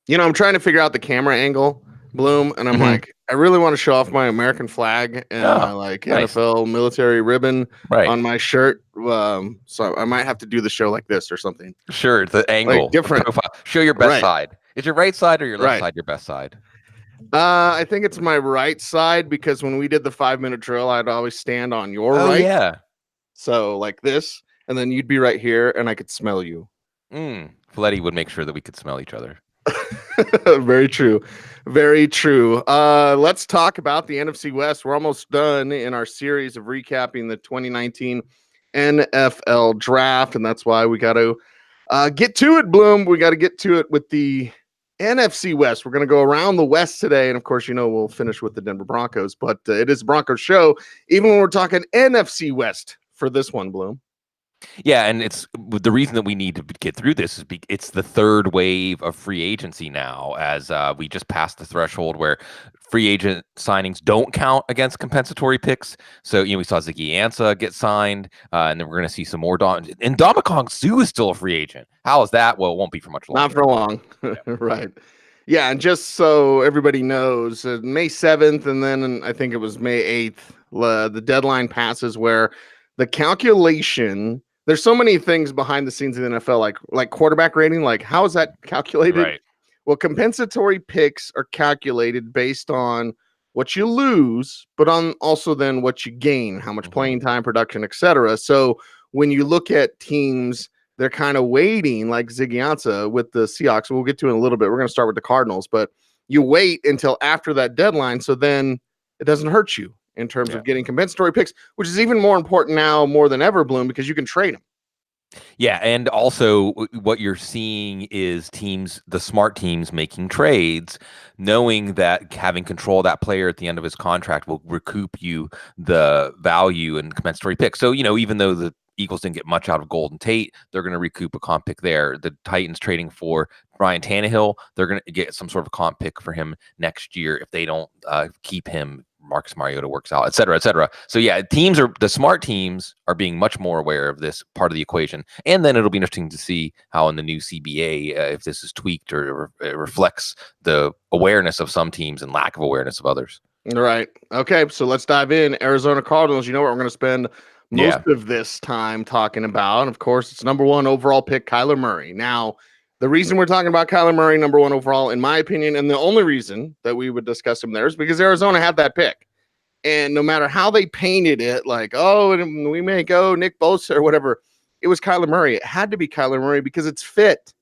I'm trying to figure out the camera angle, Bloom, and I'm Mhm. like, I really want to show off my American flag and my Oh, like nice. NFL military ribbon Right. on my shirt. So I might have to do the show like this or something. Sure. The Like angle, the different. profile. Show your best Right. side. Is your right side or your left Right. side your best side? I think it's my right side because when we did the 5-minute drill, I'd always stand on your Oh, right. yeah. So like this, and then you'd be right here and I could smell you. Fletty would make sure that we could smell each other. Very true. Very true. Let's talk about the NFC West. We're almost done in our series of recapping the 2019 NFL draft, and that's why we got to get to it, Bloom. We got to get to it with the NFC West. We're going to go around the West today, and of course, we'll finish with the Denver Broncos, but it is a Broncos show, even when we're talking NFC West for this one, Bloom. Yeah, and it's the reason that we need to get through this is it's the third wave of free agency now, as we just passed the threshold where free agent signings don't count against compensatory picks. So, we saw Ziggy Ansah get signed, and then we're going to see some more. And Dominic Sue is still a free agent. How is that? Well, it won't be for much longer. Not for long. Right. Yeah, and just so everybody knows, May 7th, and then I think it was May 8th, the deadline passes where the calculation, there's so many things behind the scenes of the NFL, like quarterback rating, like how is that calculated? Right. Well, compensatory picks are calculated based on what you lose, but on also then what you gain, how much playing time, production, etc. So when you look at teams, they're kind of waiting, like Ziggy Ansah with the Seahawks. We'll get to in a little bit. We're going to start with the Cardinals, but you wait until after that deadline, so then it doesn't hurt you in terms of getting compensatory picks, which is even more important now more than ever, Bloom, because you can trade them. Yeah, and also what you're seeing is the smart teams making trades, knowing that having control of that player at the end of his contract will recoup you the value and compensatory pick. So, even though the Eagles didn't get much out of Golden Tate, they're going to recoup a comp pick there. The Titans trading for Ryan Tannehill, they're going to get some sort of comp pick for him next year if they don't keep him. Marcus Mariota works out, et cetera, et cetera. So yeah, the smart teams are being much more aware of this part of the equation. And then it'll be interesting to see how in the new CBA, if this is tweaked or it reflects the awareness of some teams and lack of awareness of others. Right. Okay, so let's dive in. Arizona Cardinals, you know what we're going to spend most of this time talking about. And of course, it's number 1 overall pick, Kyler Murray. Now, the reason we're talking about Kyler Murray, number 1 overall, in my opinion, and the only reason that we would discuss him there is because Arizona had that pick. And no matter how they painted it, like, oh, and we may go Nick Bosa or whatever, it was Kyler Murray. It had to be Kyler Murray because it's fit.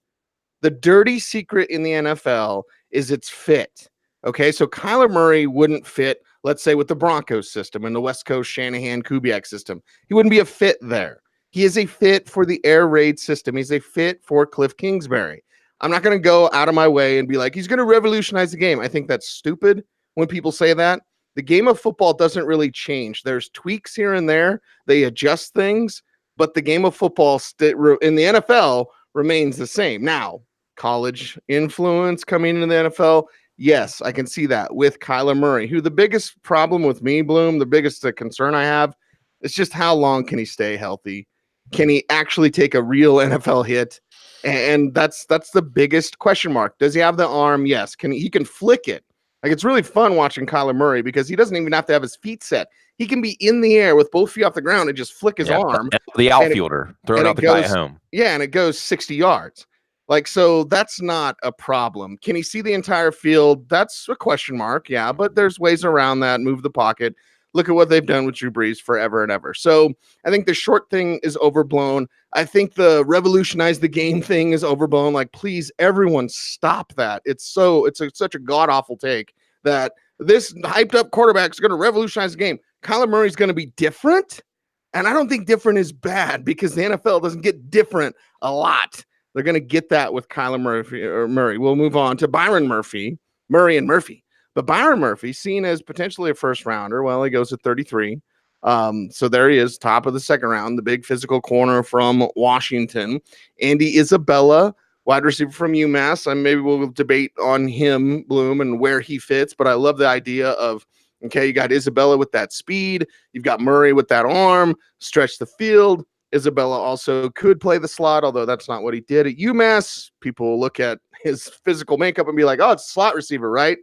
The dirty secret in the NFL is it's fit. Okay, so Kyler Murray wouldn't fit, let's say, with the Broncos system and the West Coast Shanahan Kubiak system. He wouldn't be a fit there. He is a fit for the air raid system. He's a fit for Cliff Kingsbury. I'm not going to go out of my way and be like, he's going to revolutionize the game. I think that's stupid when people say that. The game of football doesn't really change. There's tweaks here and there. They adjust things, but the game of football in the NFL remains the same. Now, college influence coming into the NFL, yes, I can see that with Kyler Murray, who the biggest problem with me, Bloom, the biggest concern I have is just how long can he stay healthy? Can he actually take a real NFL hit? And that's the biggest question mark. Does he have the arm? Yes. He can flick it. Like, it's really fun watching Kyler Murray because he doesn't even have to have his feet set. He can be in the air with both feet off the ground and just flick his arm. The outfielder throwing out the guy at home. Yeah, and it goes 60 yards. Like, so that's not a problem. Can he see the entire field? That's a question mark. Yeah, but there's ways around that. Move the pocket. Look at what they've done with Drew Brees forever and ever. So I think the short thing is overblown. I think the revolutionize the game thing is overblown. Like, please, everyone stop that. It's such a god-awful take that this hyped up quarterback is going to revolutionize the game. Kyler Murray is going to be different. And I don't think different is bad because the NFL doesn't get different a lot. They're going to get that with Kyler Murray. We'll move on to Byron Murphy, Murray and Murphy. But Byron Murphy, seen as potentially a first rounder, well, he goes at 33. So there he is, top of the second round, the big physical corner from Washington. Andy Isabella, wide receiver from UMass. Maybe we'll debate on him, Bloom, and where he fits. But I love the idea of, okay, you got Isabella with that speed. You've got Murray with that arm, stretch the field. Isabella also could play the slot, although that's not what he did at UMass. People look at his physical makeup and be like, oh, it's a slot receiver, right?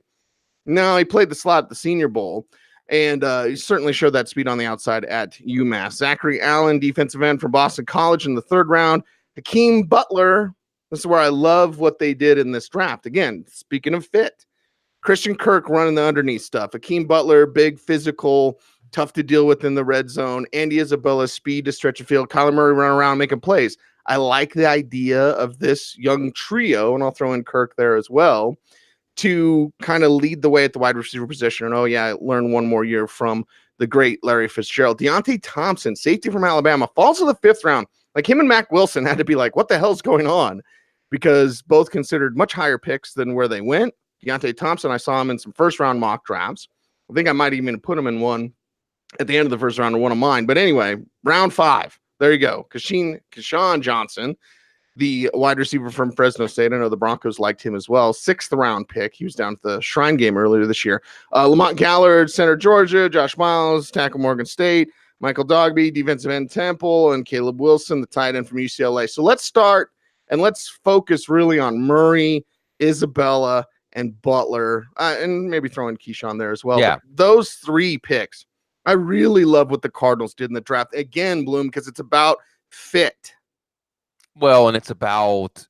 No, he played the slot at the Senior Bowl, and he certainly showed that speed on the outside at UMass. Zachary Allen, defensive end from Boston College in the 3rd round. Hakeem Butler, this is where I love what they did in this draft. Again, speaking of fit, Christian Kirk running the underneath stuff. Hakeem Butler, big, physical, tough to deal with in the red zone. Andy Isabella, speed to stretch a field. Kyler Murray running around making plays. I like the idea of this young trio, and I'll throw in Kirk there as well, to kind of lead the way at the wide receiver position. And, oh, yeah, learn one more year from the great Larry Fitzgerald. Deontay Thompson, safety from Alabama, falls to the 5th round. Like, him and Mac Wilson had to be like, what the hell's going on? Because both considered much higher picks than where they went. Deontay Thompson, I saw him in some first-round mock drafts. I think I might even put him in one at the end of the first round or one of mine. But anyway, round 5. There you go. Keyshawn Johnson, the wide receiver from Fresno State. I know the Broncos liked him as well. 6th round pick. He was down at the Shrine Game earlier this year. Lamont Gallard, center Georgia. Josh Miles, tackle Morgan State. Michael Dogby, defensive end Temple. And Caleb Wilson, the tight end from UCLA. So let's start and let's focus really on Murray, Isabella, and Butler, and maybe throw in Keyshawn there as well. Yeah. But those 3 picks, I really love what the Cardinals did in the draft. Again, Bloom, because it's about fit. Well, and it's about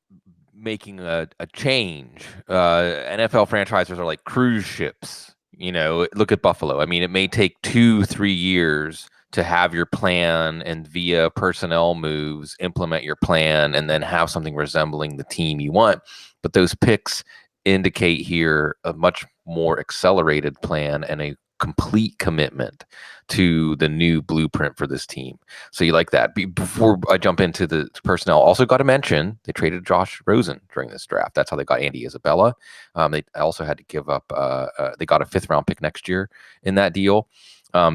making a change. NFL franchises are like cruise ships. Look at Buffalo. I mean, it may take 2-3 years to have your plan and via personnel moves implement your plan and then have something resembling the team you want. But those picks indicate here a much more accelerated plan and a complete commitment to the new blueprint for this team. So you like that. Before I jump into the personnel, also got to mention they traded Josh Rosen during this draft. That's how they got Andy Isabella. They also had to give up, they got a 5th round pick next year in that deal.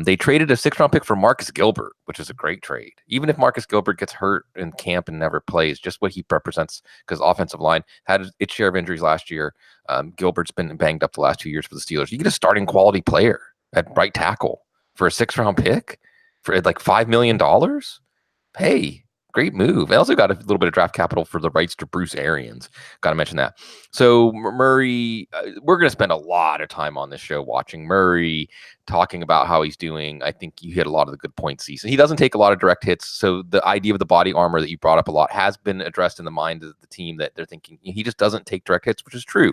They traded a 6th round pick for Marcus Gilbert, which is a great trade. Even if Marcus Gilbert gets hurt in camp and never plays, just what he represents, because offensive line had its share of injuries last year. Gilbert's been banged up the last 2 years for the Steelers. You get a starting quality player at right tackle for a 6th round pick for like $5 million. Hey, great move. They also got a little bit of draft capital for the rights to Bruce Arians. Got to mention that. So Murray, we're going to spend a lot of time on this show watching Murray, talking about how he's doing. I think you hit a lot of the good points, Cecil. He doesn't take a lot of direct hits. So the idea of the body armor that you brought up a lot has been addressed in the mind of the team, that they're thinking he just doesn't take direct hits, which is true.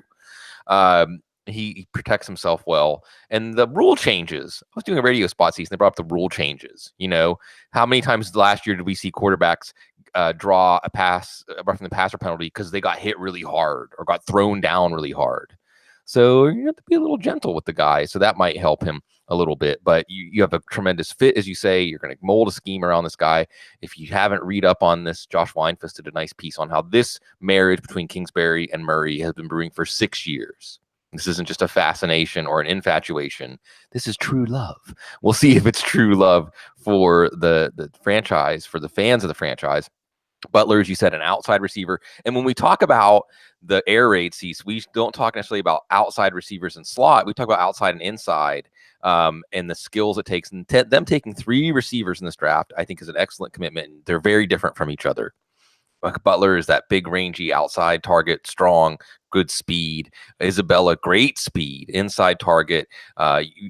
He protects himself well. And the rule changes. I was doing a radio spot season. They brought up the rule changes. How many times last year did we see quarterbacks draw a pass, roughing the passer penalty because they got hit really hard or got thrown down really hard? So you have to be a little gentle with the guy. So that might help him a little bit. But you have a tremendous fit, as you say. You're going to mold a scheme around this guy. If you haven't read up on this, Josh Weinfuss did a nice piece on how this marriage between Kingsbury and Murray has been brewing for 6 years. This isn't just a fascination or an infatuation. This is true love. We'll see if it's true love for the franchise, for the fans of the franchise. Butler, as you said, an outside receiver. And when we talk about the air raid seats, we don't talk necessarily about outside receivers and slot. We talk about outside and inside and the skills it takes. And them taking 3 receivers in this draft, I think, is an excellent commitment. They're very different from each other. Butler is that big, rangy outside target, strong, good speed. Isabella, great speed, inside target.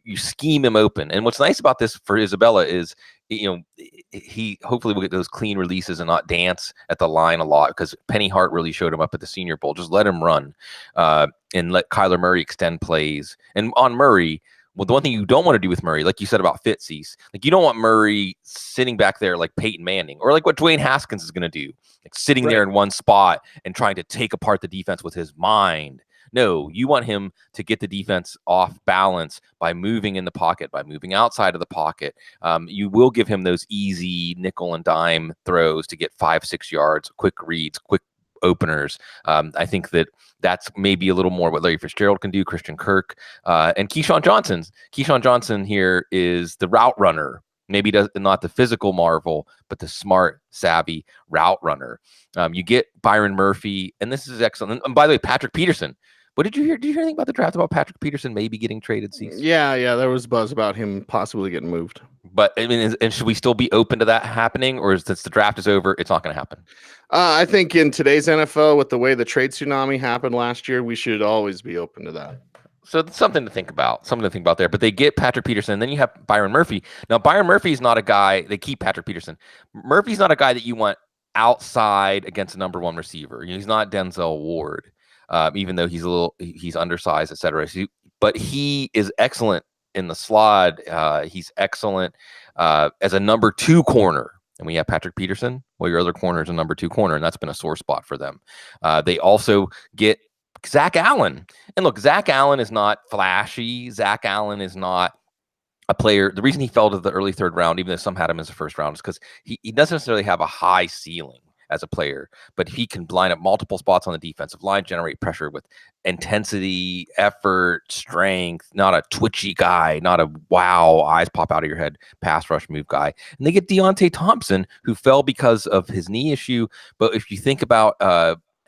You scheme him open. And what's nice about this for Isabella is, he hopefully will get those clean releases and not dance at the line a lot, because Penny Hart really showed him up at the Senior Bowl. Just let him run and let Kyler Murray extend plays. And on Murray, well, the one thing you don't want to do with Murray, like you said about Fitzies, like you don't want Murray sitting back there like Peyton Manning, or like what Dwayne Haskins is going to do, like sitting there in one spot and trying to take apart the defense with his mind. No, you want him to get the defense off balance by moving in the pocket, by moving outside of the pocket. You will give him those easy nickel and dime throws to get 5-6 yards, quick reads, quick openers. I think that's maybe a little more what Larry Fitzgerald can do, Christian Kirk, and Keyshawn Johnson. Keyshawn Johnson here is the route runner. Maybe not the physical marvel, but the smart, savvy route runner. You get Byron Murphy, and this is excellent. And by the way, Patrick Peterson. What did you hear? Did you hear anything about the draft about Patrick Peterson maybe getting traded? Cease? Yeah, there was buzz about him possibly getting moved. But I mean, and should we still be open to that happening, or since the draft is over, it's not going to happen? I think in today's NFL, with the way the trade tsunami happened last year, we should always be open to that. So it's something to think about. Something to think about there. But they get Patrick Peterson, and then you have Byron Murphy. Now, Byron Murphy is not a guy. They keep Patrick Peterson. Murphy's not a guy that you want outside against a number one receiver. He's not Denzel Ward, even though he's undersized, etc. But he is excellent in the slot. He's excellent as a number two corner. And we have Patrick Peterson. Well, your other corner is a number two corner, and that's been a sore spot for them. They also get Zach Allen. And look, Zach Allen is not flashy. Zach Allen is not a player. The reason he fell to the early third round, even though some had him as a first round, is because he doesn't necessarily have a high ceiling as a player, but he can line up multiple spots on the defensive line, generate pressure with intensity, effort, strength, not a twitchy guy, not a wow, eyes pop out of your head, pass rush move guy. And they get Deontay Thompson, who fell because of his knee issue. But if you think about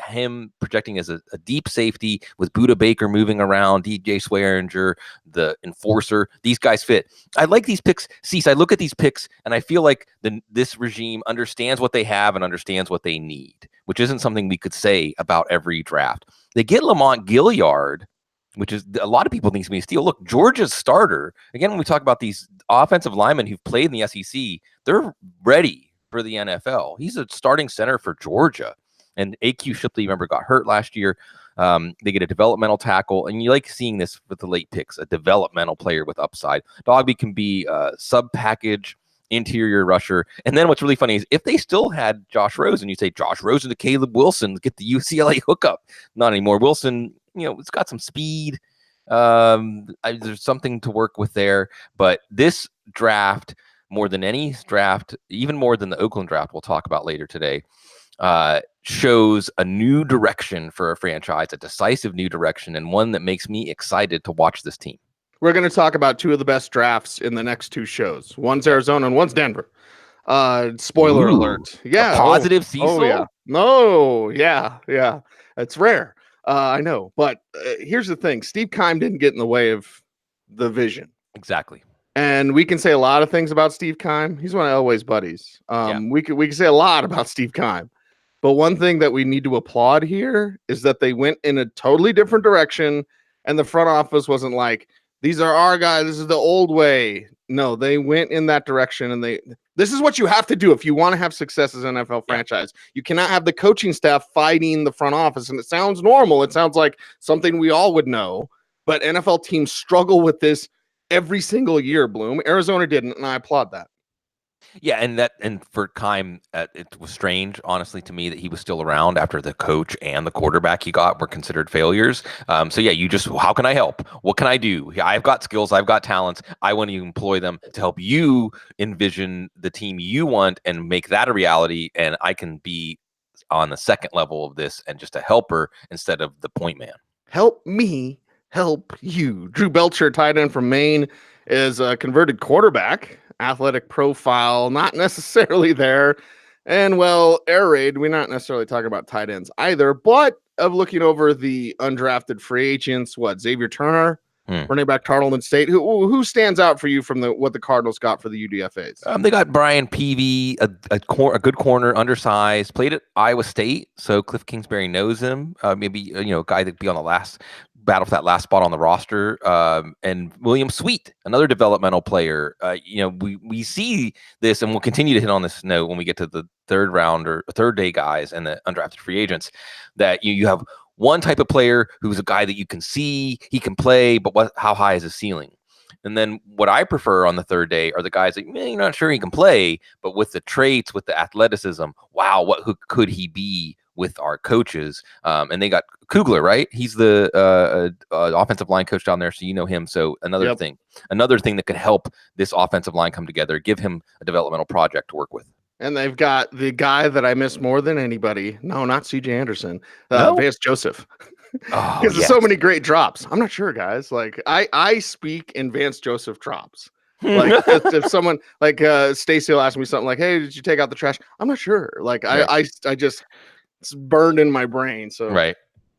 him projecting as a deep safety with Buda Baker moving around, DJ Swearinger, the enforcer, these guys fit. I like these picks. Cease, I look at these picks and I feel like this regime understands what they have and understands what they need, which isn't something we could say about every draft. They get Lamont Gilliard, which is a lot of people think is going to be a steal. Look, Georgia's starter, again, when we talk about these offensive linemen who've played in the SEC, they're ready for the NFL. He's a starting center for Georgia. And AQ Shipley, remember, got hurt last year. They get a developmental tackle. And you like seeing this with the late picks, a developmental player with upside. Dogby can be a sub-package interior rusher. And then what's really funny is if they still had Josh Rosen, you say Josh Rosen to Caleb Wilson, get the UCLA hookup. Not anymore. Wilson, it's got some speed. There's something to work with there. But this draft, more than any draft, even more than the Oakland draft we'll talk about later today, shows a new direction for a franchise, a decisive new direction, and one that makes me excited to watch this team. We're going to talk about two of the best drafts in the next two shows. One's Arizona and one's Denver. Spoiler alert. Yeah. Positive Cecil? Oh, yeah. No. Yeah. It's rare. I know. But here's the thing. Steve Keim didn't get in the way of the vision. Exactly. And we can say a lot of things about Steve Keim. He's one of Elway's buddies. We can say a lot about Steve Keim. But one thing that we need to applaud here is that they went in a totally different direction, and the front office wasn't like, these are our guys, this is the old way. No, they went in that direction, and this is what you have to do if you want to have success as an NFL franchise. You cannot have the coaching staff fighting the front office, and it sounds normal. It sounds like something we all would know, but NFL teams struggle with this every single year, Bloom. Arizona didn't, and I applaud that. Yeah, and for Keim, it was strange, honestly, to me that he was still around after the coach and the quarterback he got were considered failures. So yeah, how can I help? What can I do? I've got skills, I've got talents. I want to employ them to help you envision the team you want and make that a reality. And I can be on the second level of this and just a helper instead of the point man. Help me help you. Drew Belcher, tight end from Maine, is a converted quarterback. Athletic profile, not necessarily there. And well, air raid, we're not necessarily talking about tight ends either, but of looking over the undrafted free agents, Xavier Turner, running back Tarleton State. Who stands out for you from what the Cardinals got for the UDFAs? They got Brian Peavy, a good corner, undersized, played at Iowa State, so Cliff Kingsbury knows him. Maybe a guy that'd be on the last battle for that last spot on the roster. And William Sweet, another developmental player. We see this, and we'll continue to hit on this note when we get to the third round or third day guys and the undrafted free agents, that you have one type of player who's a guy that you can see, he can play, but how high is his ceiling? And then what I prefer on the third day are the guys that you're not sure he can play, but with the traits, with the athleticism, wow, who could he be with our coaches? And they got Kugler, right? He's the offensive line coach down there, so you know him. So another thing that could help this offensive line come together, give him a developmental project to work with. And they've got the guy that I miss more than anybody. No, not CJ Anderson. Vance Joseph. Because there's so many great drops. I'm not sure, guys. Like I speak in Vance Joseph drops. Like if someone like Stacey will ask me something like, "Hey, did you take out the trash?" I'm not sure. Like I just it's burned in my brain. So right.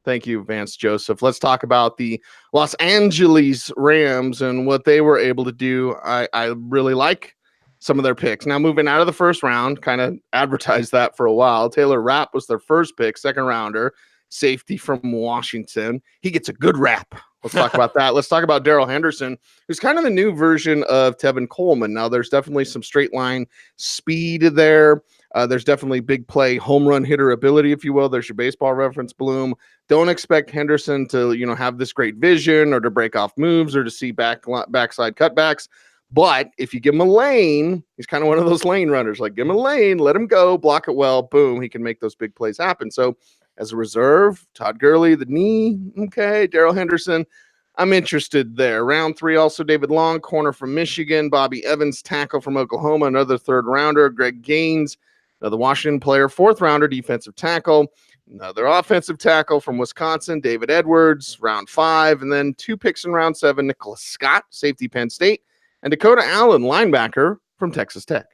Thank you, Vance Joseph. Let's talk about the Los Angeles Rams and what they were able to do. I really like some of their picks. Now, moving out of the first round, kind of advertised that for a while. Taylor Rapp was their first pick, second rounder, safety from Washington. He gets a good rap. Let's talk about that. Let's talk about Darrell Henderson, who's kind of the new version of Tevin Coleman. Now, there's definitely some straight line speed there. There's definitely big play, home run hitter ability, if you will. There's your baseball reference, Bloom. Don't expect Henderson to, have this great vision or to break off moves or to see backside cutbacks. But if you give him a lane, he's kind of one of those lane runners. Like, give him a lane, let him go, block it well, boom, he can make those big plays happen. So as a reserve, Todd Gurley, the knee, okay, Darrell Henderson, I'm interested there. Round 3, also David Long, corner from Michigan, Bobby Evans, tackle from Oklahoma, another third rounder, Greg Gaines, another Washington player, fourth rounder, defensive tackle, another offensive tackle from Wisconsin, David Edwards, round 5, and then 2 picks in round 7, Nicholas Scott, safety, Penn State, and Dakota Allen, linebacker from Texas Tech.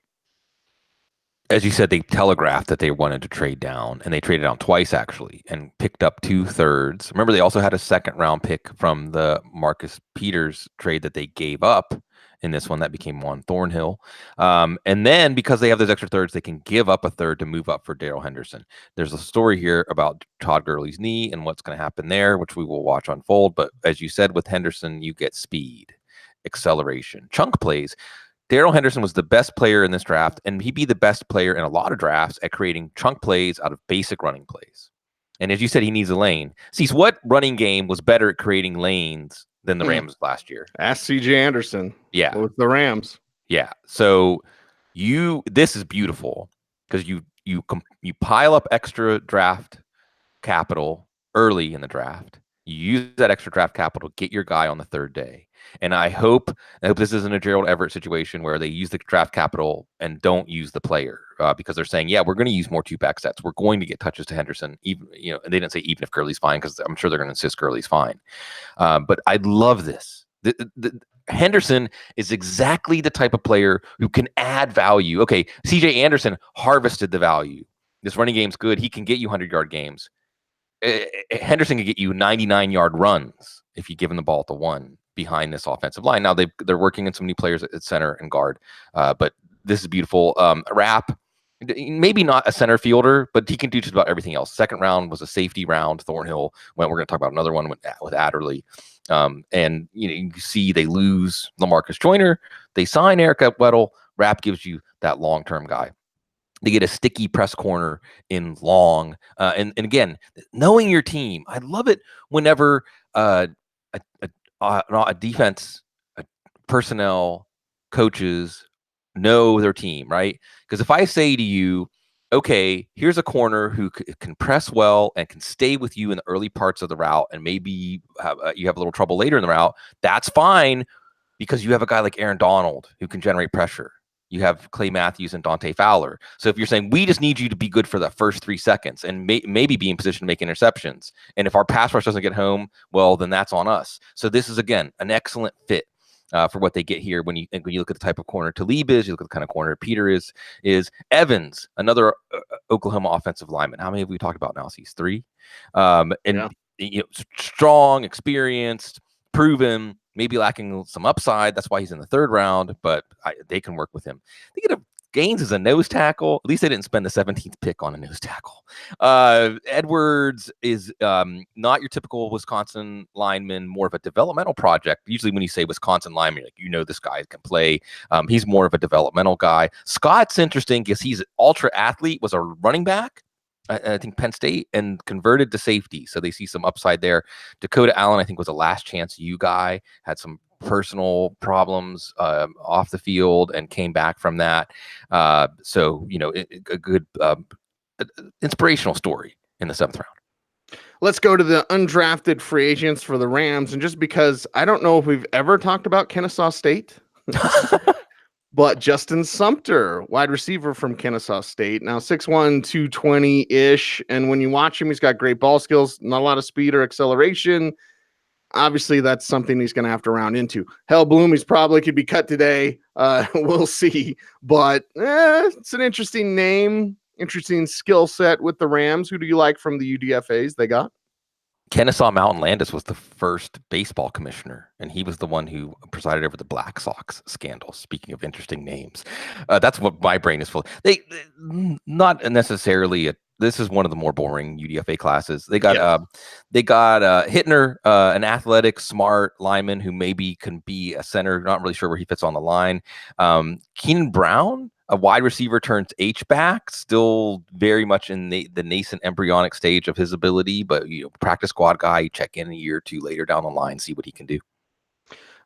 As you said, they telegraphed that they wanted to trade down, and they traded down twice, actually, and picked up 2/3. Remember, they also had a second-round pick from the Marcus Peters trade that they gave up in this one that became Juan Thornhill. And then, because they have those extra thirds, they can give up a third to move up for Darrell Henderson. There's a story here about Todd Gurley's knee and what's going to happen there, which we will watch unfold. But as you said, with Henderson, you get speed, acceleration, chunk plays. Darrell Henderson was the best player in this draft, and he'd be the best player in a lot of drafts at creating chunk plays out of basic running plays. And as you said, he needs a lane. See, what running game was better at creating lanes than the Rams last year? Ask C.J. Anderson. Yeah. With the Rams. Yeah. So this is beautiful because you pile up extra draft capital early in the draft. You use that extra draft capital to get your guy on the third day. And I hope this isn't a Gerald Everett situation where they use the draft capital and don't use the player because they're saying, yeah, we're going to use more 2-back sets. We're going to get touches to Henderson. Even, and they didn't say even if Gurley's fine, because I'm sure they're going to insist Gurley's fine. But I love this. Henderson is exactly the type of player who can add value. Okay, C.J. Anderson harvested the value. This running game's good. He can get you 100-yard games. Henderson can get you 99-yard runs if you give him the ball at the 1 behind this offensive line. Now they're working on some new players at center and guard, but this is beautiful. Rapp, maybe not a center fielder, but he can do just about everything else. Second round was a safety round. Thornhill went. We're going to talk about another one with Adderley. And you see they lose LaMarcus Joyner. They sign Eric Weddle. Rapp gives you that long-term guy. They get a sticky press corner in Long. And again, knowing your team, I love it whenever a defense, personnel, coaches know their team, right? Because if I say to you, okay, here's a corner who can press well and can stay with you in the early parts of the route, and maybe you have a little trouble later in the route, that's fine because you have a guy like Aaron Donald who can generate pressure. You have Clay Matthews and Dante Fowler. So if you're saying we just need you to be good for the first 3 seconds and maybe be in position to make interceptions, and if our pass rush doesn't get home, well, then that's on us. So this is, again, an excellent fit for what they get here. When you look at the type of corner Talib is, you look at the kind of corner Peter is Evans, another Oklahoma offensive lineman. How many have we talked about now? He's 3. Strong, experienced, proven, maybe lacking some upside. That's why he's in the 3rd round, but they can work with him. They get Gaines as a nose tackle. At least they didn't spend the 17th pick on a nose tackle. Edwards is not your typical Wisconsin lineman, more of a developmental project. Usually when you say Wisconsin lineman, this guy can play. He's more of a developmental guy. Scott's interesting because he's an ultra athlete, was a running back. I think Penn State, and converted to safety. So they see some upside there. Dakota Allen, I think, was a last chance U guy, had some personal problems off the field and came back from that. A good inspirational story in the 7th round. Let's go to the undrafted free agents for the Rams. And just because I don't know if we've ever talked about Kennesaw State, but Justin Sumter, wide receiver from Kennesaw State, now 6'1", 220-ish. And when you watch him, he's got great ball skills, not a lot of speed or acceleration. Obviously, that's something he's going to have to round into. Hell, Bloom, he's probably could be cut today. We'll see. But it's an interesting name, interesting skill set with the Rams. Who do you like from the UDFAs they got? Kennesaw Mountain Landis was the first baseball commissioner, and he was the one who presided over the Black Sox scandal. Speaking of interesting names, that's what my brain is full. They not necessarily this is one of the more boring UDFA classes. They got Hittner, an athletic, smart lineman who maybe can be a center. Not really sure where he fits on the line. Keenan Brown, a wide receiver turns H-back, still very much in the nascent embryonic stage of his ability, but practice squad guy, check in a year or two later down the line, see what he can do.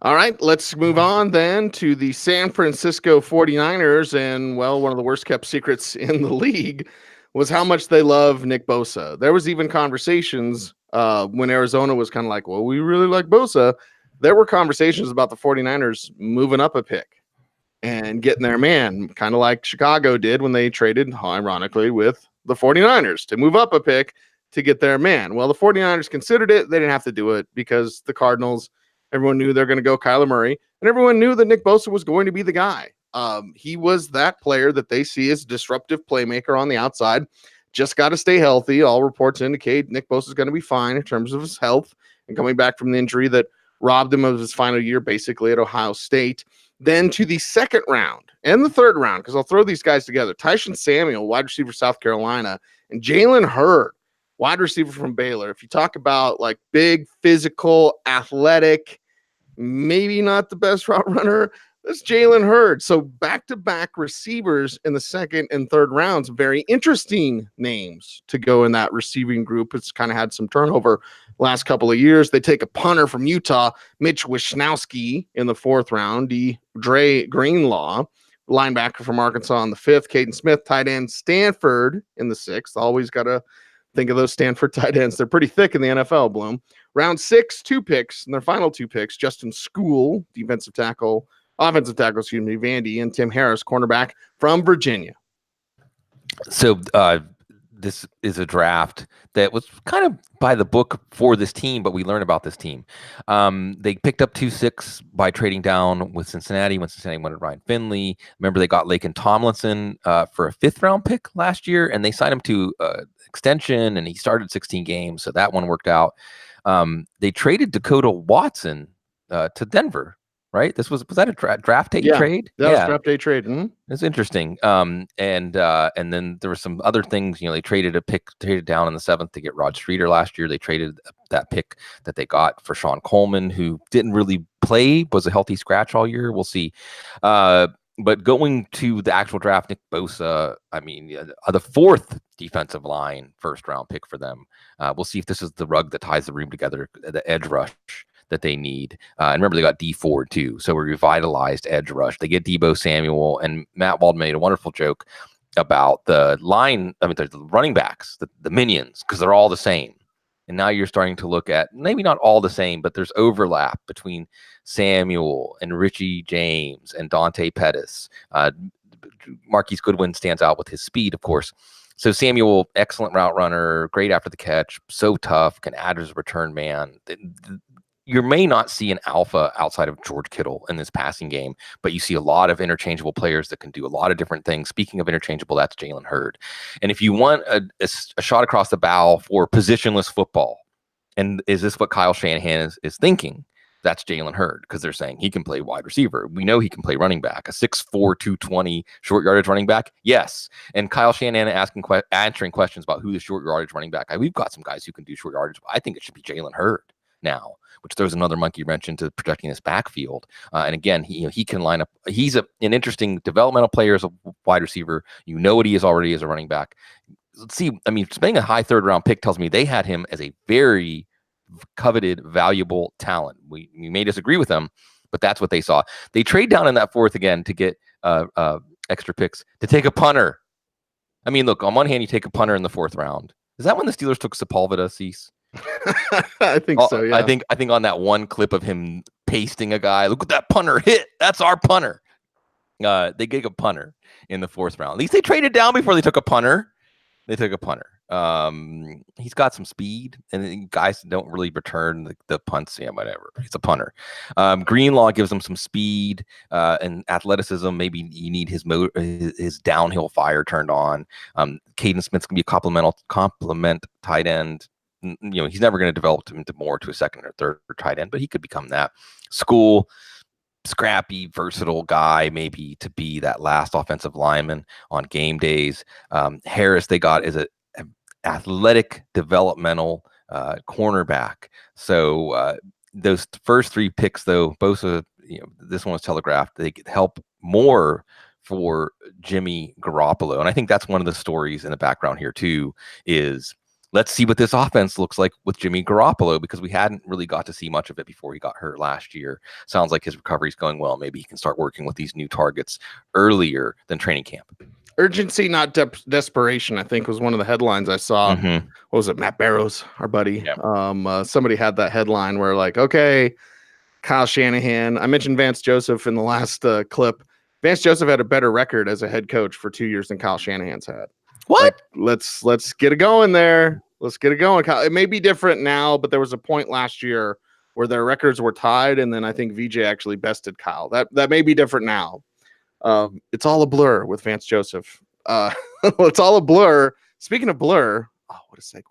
All right, let's move on then to the San Francisco 49ers. And, well, one of the worst kept secrets in the league was how much they love Nick Bosa. There was even conversations when Arizona was kind of like, well, we really like Bosa. There were conversations about the 49ers moving up a pick and getting their man, kind of like Chicago did when they traded, ironically, with the 49ers to move up a pick to get their man. Well, the 49ers considered it. They didn't have to do it because the Cardinals, everyone knew they're going to go Kyler Murray, and everyone knew that Nick Bosa was going to be the guy. He was that player that they see as disruptive playmaker on the outside. Just got to stay healthy. All reports indicate Nick Bosa is going to be fine in terms of his health and coming back from the injury that robbed him of his final year, basically at Ohio State. Then to the second round and the third round, because I'll throw these guys together. Tyson Samuel, wide receiver, South Carolina, and Jalen Hurd, wide receiver from Baylor. If you talk about like big, physical, athletic, maybe not the best route runner, that's Jalen Hurd. So back-to-back receivers in the second and third rounds, very interesting names to go in that receiving group. It's kind of had some turnover last couple of years. They take a punter from Utah, Mitch Wishnowsky, in the fourth round, Dre Greenlaw, linebacker from Arkansas in the fifth, Caden Smith, tight end, Stanford in the sixth. Always got to think of those Stanford tight ends. They're pretty thick in the NFL, Bloom. Round 6, 2 picks, and their final 2 picks, Justin School, offensive tackle, Vandy, and Tim Harris, cornerback from Virginia. So this is a draft that was kind of by the book for this team, but we learn about this team. They picked up 2-6 by trading down with Cincinnati when Cincinnati wanted Ryan Finley. Remember, they got Laken Tomlinson for a 5th-round pick last year, and they signed him to extension, and he started 16 games, so that one worked out. They traded Dakota Watson to Denver. Right? Was that a draft day trade? That was draft day trade. Mm-hmm. It's interesting. And then there were some other things. They traded down in the 7th to get Rod Streeter last year. They traded that pick that they got for Sean Coleman, who didn't really play, was a healthy scratch all year. We'll see. But going to the actual draft, Nick Bosa, the 4th defensive line 1st-round pick for them. We'll see if this is the rug that ties the room together, the edge rush that they need. And remember, they got D Ford too, so a revitalized edge rush. They get Deebo Samuel, and Matt Wald made a wonderful joke about the running backs, the minions, because they're all the same. And now you're starting to look at maybe not all the same, but there's overlap between Samuel and Richie James and Dante Pettis. Marquise Goodwin stands out with his speed, of course. So Samuel, excellent route runner, great after the catch, so tough, can add as a return man. You may not see an alpha outside of George Kittle in this passing game, but you see a lot of interchangeable players that can do a lot of different things. Speaking of interchangeable, that's Jalen Hurd. And if you want a shot across the bow for positionless football, and is this what Kyle Shanahan is thinking? That's Jalen Hurd, because they're saying he can play wide receiver. We know he can play running back, a 6'4", 220 short yardage running back. Yes. And Kyle Shanahan answering questions about who the short yardage running back. We've got some guys who can do short yardage. I think it should be Jalen Hurd now, which throws another monkey wrench into protecting this backfield. And again, he can line up. He's an interesting developmental player as a wide receiver. What he is already as a running back. Let's see. Spending a high 3rd-round pick tells me they had him as a very coveted, valuable talent. We may disagree with them, but that's what they saw. They trade down in that 4th again to get extra picks to take a punter. Look, on one hand, you take a punter in the 4th round. Is that when the Steelers took Sepulveda, Cease? I think so, yeah. I think on that one clip of him pasting a guy, look at that punter hit. That's our punter. They gave a punter in the 4th round. At least they traded down before they took a punter. They took a punter. He's got some speed, and guys don't really return the punts. Yeah, whatever. He's a punter. Greenlaw gives him some speed and athleticism. Maybe you need his downhill fire turned on. Caden Smith's gonna be a complement tight end. he's never going to develop into more to a second or third tight end, but he could become that. School, scrappy, versatile guy, maybe to be that last offensive lineman on game days. Harris, they got is a athletic, developmental cornerback. So those first 3 picks, though, both this one was telegraphed. They could help more for Jimmy Garoppolo, and I think that's one of the stories in the background here too. Is let's see what this offense looks like with Jimmy Garoppolo, because we hadn't really got to see much of it before he got hurt last year. Sounds like his recovery is going well. Maybe he can start working with these new targets earlier than training camp. Urgency, not desperation, I think was one of the headlines I saw. Mm-hmm. What was it? Matt Barrows, our buddy. Yeah. Somebody had that headline where like, okay, Kyle Shanahan. I mentioned Vance Joseph in the last clip. Vance Joseph had a better record as a head coach for 2 years than Kyle Shanahan's had. What? Like, let's get it going there. Let's get it going. It may be different now, but there was a point last year where their records were tied, and then I think VJ actually bested Kyle. That may be different now. It's all a blur with Vance Joseph. It's all a blur. Speaking of blur, what a segue.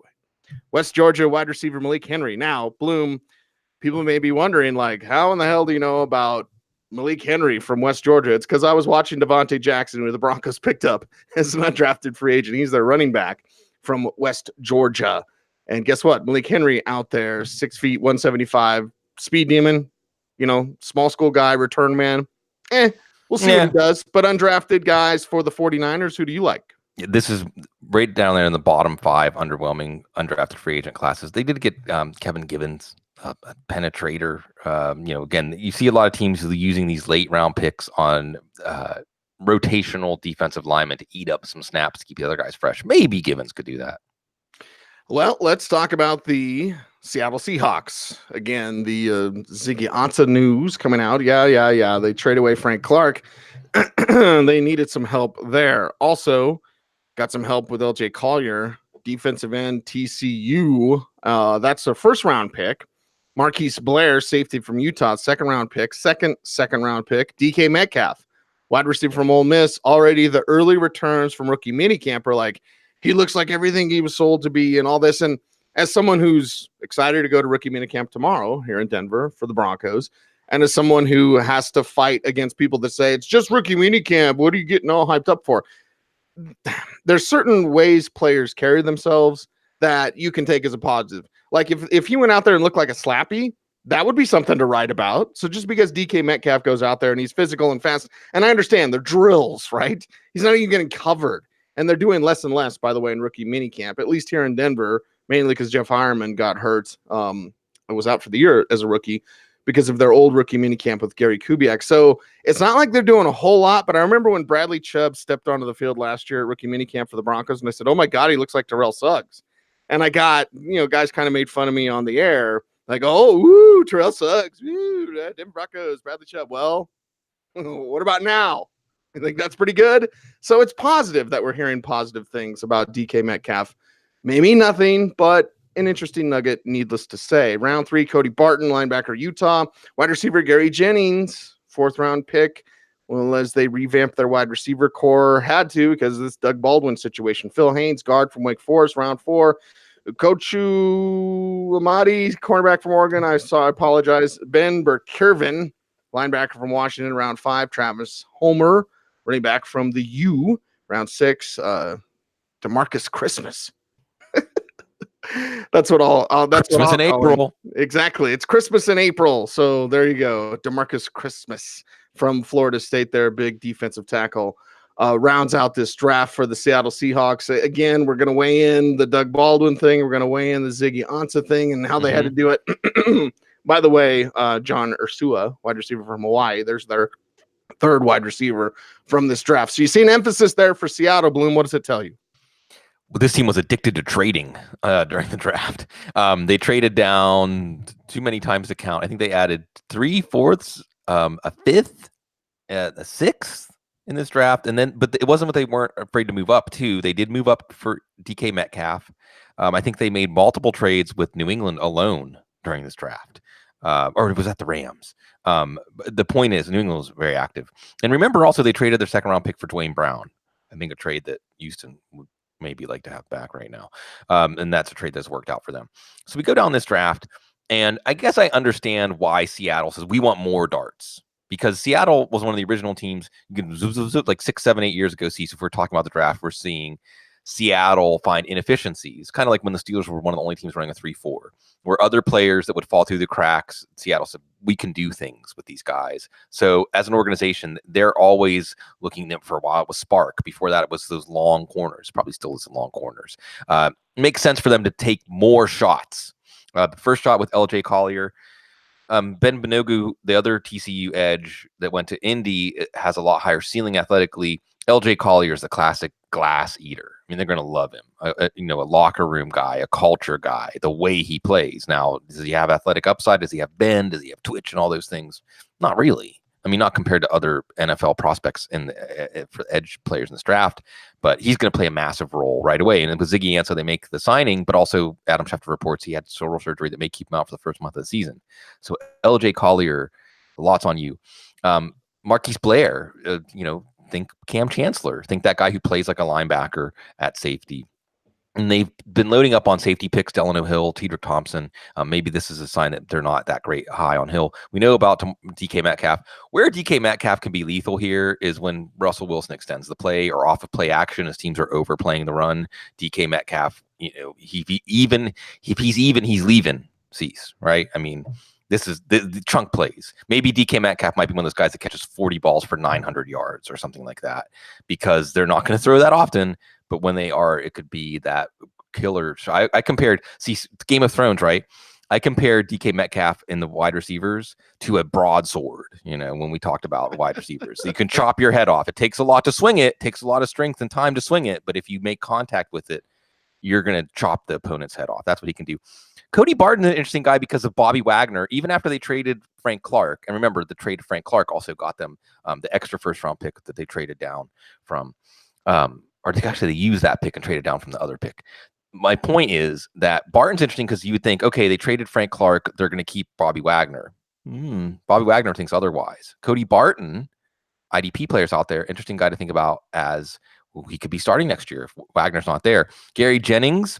West Georgia wide receiver Malik Henry. Now, Bloom, people may be wondering, like, how in the hell do you know about Malik Henry from West Georgia? It's because I was watching Devontae Jackson, who the Broncos picked up as an undrafted free agent. He's their running back from West Georgia. And guess what? Malik Henry out there, 6 feet, 175, speed demon, small school guy, return man. We'll see what he does. But undrafted guys for the 49ers, who do you like? This is right down there in the bottom 5 underwhelming undrafted free agent classes. They did get Kevin Givens, a penetrator. Again, you see a lot of teams using these late round picks on rotational defensive linemen to eat up some snaps to keep the other guys fresh. Maybe Givens could do that. Well, let's talk about the Seattle Seahawks. Again, the Ziggy Ansah news coming out. Yeah. They trade away Frank Clark. They needed some help there. Also, got some help with LJ Collier, defensive end, TCU. That's a first-round pick. Marquise Blair, safety from Utah, second-round pick. Second-round pick. DK Metcalf, wide receiver from Ole Miss. Already the early returns from rookie minicamp are like, he looks like everything he was sold to be and all this. And as someone who's excited to go to rookie minicamp tomorrow here in Denver for the Broncos, and as someone who has to fight against people that say, it's just rookie minicamp, what are you getting all hyped up for? There's certain ways players carry themselves that you can take as a positive. Like if he went out there and looked like a slappy, that would be something to write about. So just because DK Metcalf goes out there and he's physical and fast, and I understand they're drills, right? He's not even getting covered. And they're doing less and less, by the way, in rookie minicamp, at least here in Denver, mainly because Jeff Hireman got hurt. I was out for the year as a rookie because of their old rookie minicamp with Gary Kubiak. So it's not like they're doing a whole lot, but I remember when Bradley Chubb stepped onto the field last year at rookie minicamp for the Broncos, and I said, oh my God, he looks like Terrell Suggs. And I got, guys kind of made fun of me on the air, like, oh, woo, Terrell Suggs, woo, Denver Broncos, Bradley Chubb. Well, what about now? I think that's pretty good. So it's positive that we're hearing positive things about DK Metcalf. Maybe nothing, but an interesting nugget, needless to say. Round 3, Cody Barton, linebacker, Utah. Wide receiver, Gary Jennings, 4th-round pick. Well, as they revamped their wide receiver core, had to because of this Doug Baldwin situation. Phil Haynes, guard from Wake Forest, round 4. Kochu Amadi, cornerback from Oregon. I apologize. Ben Burkervin, linebacker from Washington, round 5. Travis Homer, running back from the U, round 6. DeMarcus Christmas. That's Christmas in April. Exactly. It's Christmas in April. So there you go. DeMarcus Christmas from Florida State, their big defensive tackle, rounds out this draft for the Seattle Seahawks. Again, we're going to weigh in the Doug Baldwin thing. We're going to weigh in the Ziggy Ansah thing and how they had to do it. By the way, John Ursua, wide receiver from Hawaii, there's their 3rd wide receiver from this draft. So you see an emphasis there for Seattle. Bloom, what does it tell you? Well, this team was addicted to trading during the draft. They traded down too many times to count. I think they added 3/4, a 5th, a 6th in this draft. But it wasn't what they weren't afraid to move up to. They did move up for DK Metcalf. I think they made multiple trades with New England alone during this draft. Or it was at the Rams. The point is, New England was very active. And remember also, they traded their 2nd-round pick for Dwayne Brown. I think a trade that Houston would maybe like to have back right now. And that's a trade that's worked out for them. So we go down this draft, and I guess I understand why Seattle says we want more darts, because Seattle was one of the original teams. You can like 6, 7, 8 years ago. If we're talking about the draft, we're seeing Seattle find inefficiencies, kind of like when the Steelers were one of the only teams running a 3-4, where other players that would fall through the cracks, Seattle said, we can do things with these guys. So as an organization, they're always looking at, for a while, it was Spark. Before that, it was those long corners, probably still is long corners. It makes sense for them to take more shots. The first shot with LJ Collier, Ben Benogu, the other TCU edge that went to Indy, has a lot higher ceiling athletically. LJ Collier is the classic glass eater. I mean, they're going to love him. A locker room guy, a culture guy, the way he plays. Now, does he have athletic upside? Does he have bend? Does he have twitch and all those things? Not really. I mean, not compared to other NFL prospects for edge players in this draft, but he's going to play a massive role right away. And with Ziggy Ansah, they make the signing, but also Adam Schefter reports he had shoulder surgery that may keep him out for the first month of the season. So LJ Collier, lots on you. Marquise Blair, think Cam Chancellor, think that guy who plays like a linebacker at safety. And they've been loading up on safety picks, Delano Hill, Tedrick Thompson. Maybe this is a sign that they're not that great high on Hill. We know about DK Metcalf. Where DK Metcalf can be lethal here is when Russell Wilson extends the play or off of play action as teams are overplaying the run. DK Metcalf, he's leaving Cease, right? I mean, this is the chunk plays. Maybe DK Metcalf might be one of those guys that catches 40 balls for 900 yards or something like that, because they're not going to throw that often. But when they are, it could be that killer. I compared, Game of Thrones, right? I compared DK Metcalf in the wide receivers to a broadsword, when we talked about wide receivers. So you can chop your head off. It takes a lot to swing it. It takes a lot of strength and time to swing it. But if you make contact with it, you're going to chop the opponent's head off. That's what he can do. Cody Barton is an interesting guy because of Bobby Wagner. Even after they traded Frank Clark, and remember, the trade of Frank Clark also got them the extra first-round pick that they traded down from, or they used that pick and traded down from the other pick. My point is that Barton's interesting because you would think, okay, they traded Frank Clark, they're going to keep Bobby Wagner. Bobby Wagner thinks otherwise. Cody Barton, IDP players out there, interesting guy to think about as he could be starting next year if Wagner's not there. Gary Jennings,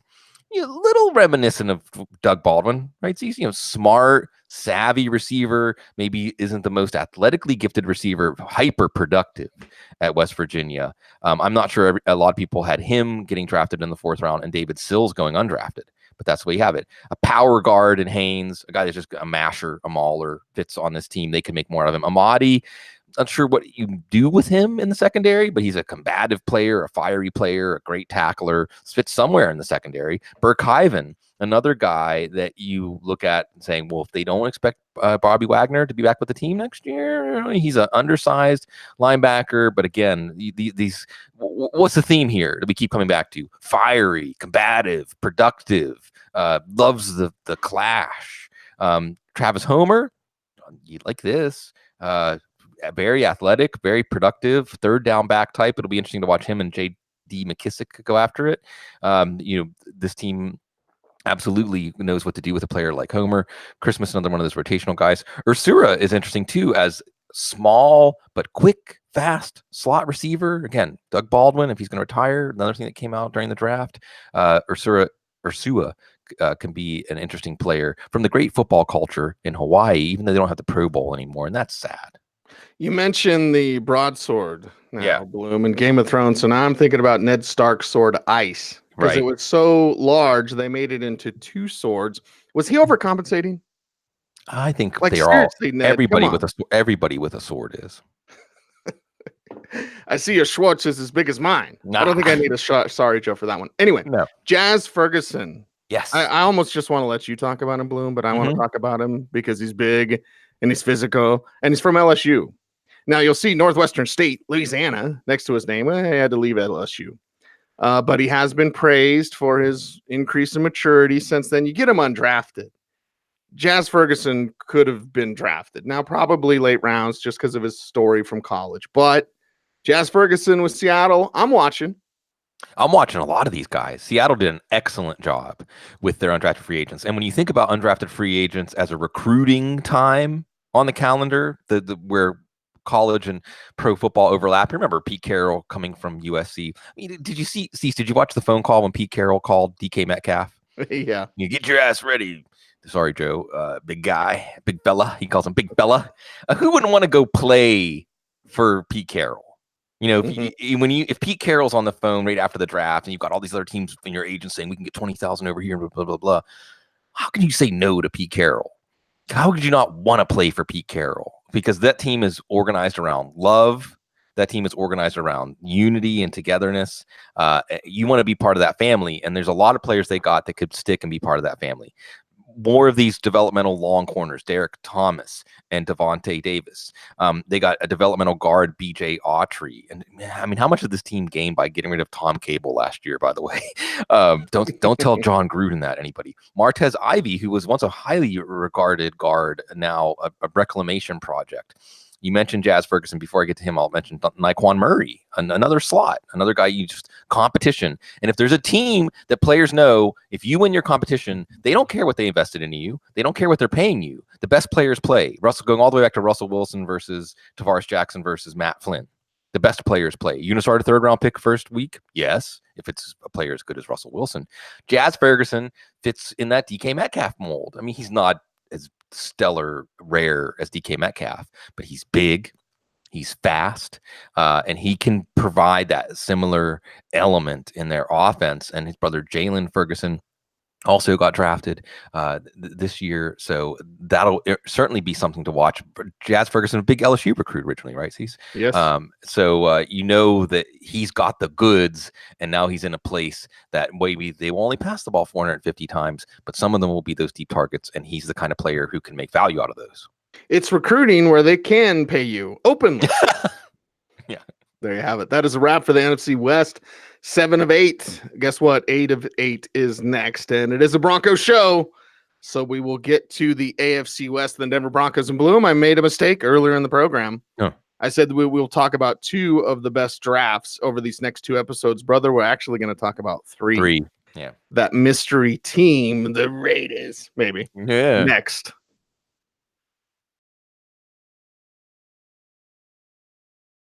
a little reminiscent of Doug Baldwin, right? He's smart, savvy receiver, maybe isn't the most athletically gifted receiver, hyper productive at West Virginia. I'm not sure a lot of people had him getting drafted in the 4th round and David Sills going undrafted, but that's the way you have it. A power guard in Haynes, a guy that's just a masher, a mauler, fits on this team. They could make more out of him. Amadi, not sure what you do with him in the secondary, but he's a combative player, a fiery player, a great tackler, fits somewhere in the secondary. Burke Hyven, another guy that you look at and saying, well, if they don't expect Bobby Wagner to be back with the team next year, he's an undersized linebacker. But again, what's the theme here that we keep coming back to? Fiery, combative, productive, loves the clash. Travis Homer, you like this. Very athletic, very productive, third down back type. It'll be interesting to watch him and J.D. McKissick go after it. This team absolutely knows what to do with a player like Homer. Christmas, another one of those rotational guys. Ursura is interesting too, as small but quick, fast slot receiver. Again, Doug Baldwin, if he's going to retire, another thing that came out during the draft. Ursua can be an interesting player from the great football culture in Hawaii, even though they don't have the Pro Bowl anymore, and that's sad. You mentioned the broadsword Bloom, in Game of Thrones, so now I'm thinking about Ned Stark's sword Ice, because it was so large they made it into 2 swords. Was he overcompensating? I think they are all. Ned, everybody with a sword is. I see your Schwartz is as big as mine. Nah. I don't think I need a sorry Joe for that one. Anyway, no. Jazz Ferguson. Yes. I almost just want to let you talk about him, Bloom, but I want to talk about him because he's big and he's physical and he's from LSU. Now, you'll see Northwestern State, Louisiana, next to his name. I had to leave LSU. But he has been praised for his increase in maturity since then. You get him undrafted. Jazz Ferguson could have been drafted. Now, probably late rounds just because of his story from college. But Jazz Ferguson with Seattle, I'm watching a lot of these guys. Seattle did an excellent job with their undrafted free agents. And when you think about undrafted free agents as a recruiting time on the calendar, where college and pro football overlap. Remember Pete Carroll coming from USC. I mean, did you watch the phone call when Pete Carroll called DK Metcalf? Yeah. You get your ass ready. Sorry, Joe. Big guy, big fella. He calls him Big Fella. Who wouldn't want to go play for Pete Carroll? If Pete Carroll's on the phone right after the draft and you've got all these other teams in your agent saying we can get 20,000 over here, blah, blah, blah, blah. How can you say no to Pete Carroll? How could you not want to play for Pete Carroll? Because that team is organized around love. That team is organized around unity and togetherness. You want to be part of that family. And there's a lot of players they got that could stick and be part of that family. More of these developmental long corners, Derek Thomas and Devontae Davis. They got a developmental guard, BJ Autry. And I mean, how much did this team gain by getting rid of Tom Cable last year, by the way? Don't tell John Gruden that, anybody. Martez Ivey, who was once a highly regarded guard, now a reclamation project. You mentioned Jazz Ferguson. Before I get to him, I'll mention Nyquan Murray, another slot, another guy you just competition. And if there's a team that players know, if you win your competition, they don't care what they invested into you. They don't care what they're paying you. The best players play. Going all the way back to Russell Wilson versus Tavares Jackson versus Matt Flynn. The best players play. You gonna start a 3rd round pick first week? Yes, if it's a player as good as Russell Wilson. Jazz Ferguson fits in that DK Metcalf mold. I mean, he's not as stellar rare as DK Metcalf, but he's big, he's fast, and he can provide that similar element in their offense. And his brother Jalen Ferguson also got drafted this year, so that'll certainly be something to watch. Jazz Ferguson, a big LSU recruit originally, right? Yes. So you know that he's got the goods, and now he's in a place that maybe they will only pass the ball 450 times, but some of them will be those deep targets, and he's the kind of player who can make value out of those. It's recruiting where they can pay you openly. Yeah. There you have it. That is a wrap for the NFC West. 7 of 8. Guess what? 8 of 8 is next. And it is a Broncos show. So we will get to the AFC West, the Denver Broncos in bloom. I made a mistake earlier in the program. Oh. I said we'll talk about 2 of the best drafts over these next 2 episodes. Brother, we're actually going to talk about 3. Yeah. That mystery team, the Raiders, maybe. Yeah. Next.